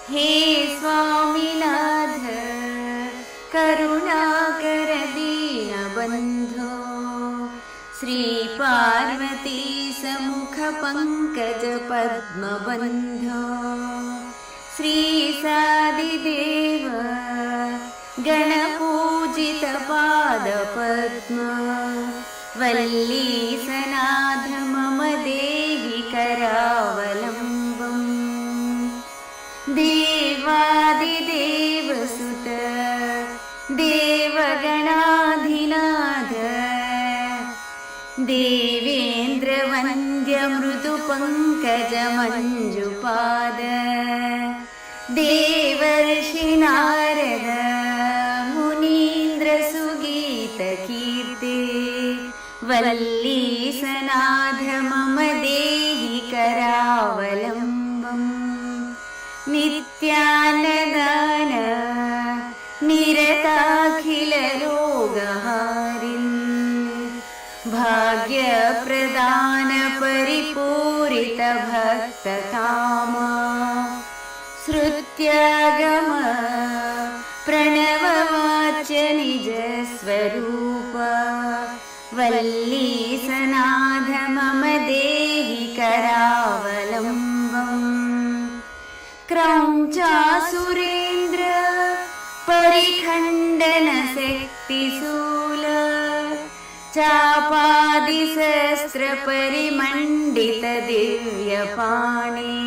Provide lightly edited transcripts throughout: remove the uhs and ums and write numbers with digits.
हे स्वामिनाथ करुणाकर दीनबन्धो श्रीपार्वती समुख पंकज पद्मबन्धो श्रीसादिदेव गणपूजित पादपद्म वल्लीसनाथ मम देहि करावलम्बम् देवादिदेवसुत देवगणाधिनाथ देवेन्द्रवन्द्य मृदुपङ्कजमञ्जुपाद देवर्षि नारद मुनीन्द्रसुगीतकीर्ते वल्लीसनाथ मम देहि करावलम्बम् नित्यानदान निरताखिलरोगहारिन् भाग्यप्रदान परिपूरित भक्तकामा श्रुत्यागम प्रणववाच्य निजस्वरूप वल्लीसनाथ मम देहि करावलम्बम् क्रौञ्चासुरेन्द्र परिखण्डन शक्तिशूल चापादिशस्त्र परिमण्डित दिव्यपाणे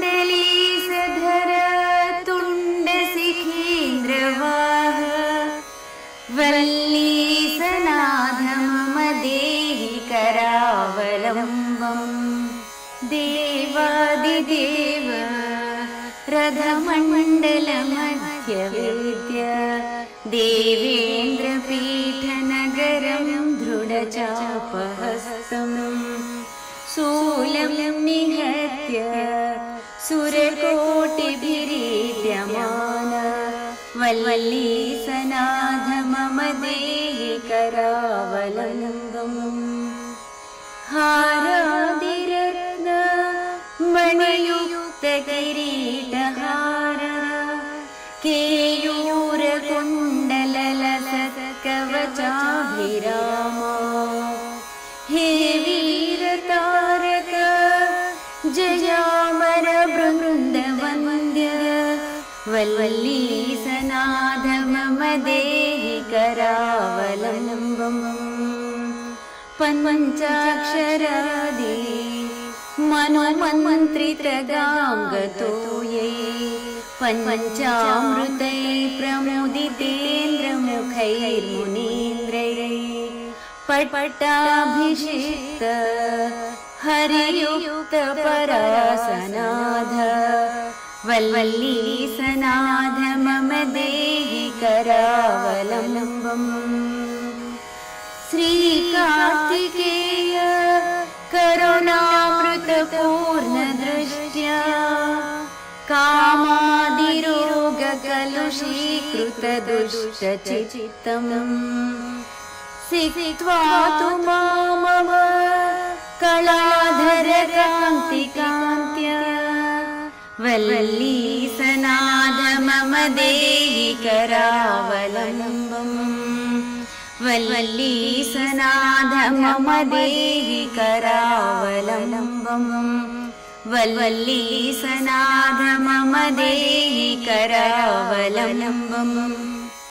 श्रीकुण्डलीसधर तुण्डशिखीन्द्रवाह वल्लीसनाथ मम देहि करावलम्बम् देवादिदेव रथमण्डलमध्यवेद्य देवेन्द्रपीठनगरं दृढचापहस्तम् शूलं निहत्य सुरकोटिभिरीड्यमान वल्लीसनाथ मम देहि करावलम्बम् हारादिरत्न मणियुक्त किरीटहार केयूरकुण्डललसत्कवचाभिरामा हे वीरतारक जयामर बृन्दवन्द्य वल्लीसनाथ मम देहि करावलम्बम् पञ्चाक्षरादि मनोमन्त्रितगाङ्गतो ये पञ्चामृतै प्रमुदितेन्द्रमुखैर्मुनीन्द्रैः पट्टाभिषिक्त हरियुक्त परासनाथ वल्लीसनाथ मम देहि करावलम्बम् श्रीकार्तिकेय करुणामृतपूर्णदृष्ट्या कामादिरोगकलुषीकृतदुष्टचित्तम् सिक्त्वा तु मामव कलाधरकान्तिकान्त्या वल्लीसनाथ मम देहि करावलम्बम् वल्लीसनाथ मम देहि करावलम्बम् वल्लीसनाथ मम देहि करावलम्बम्।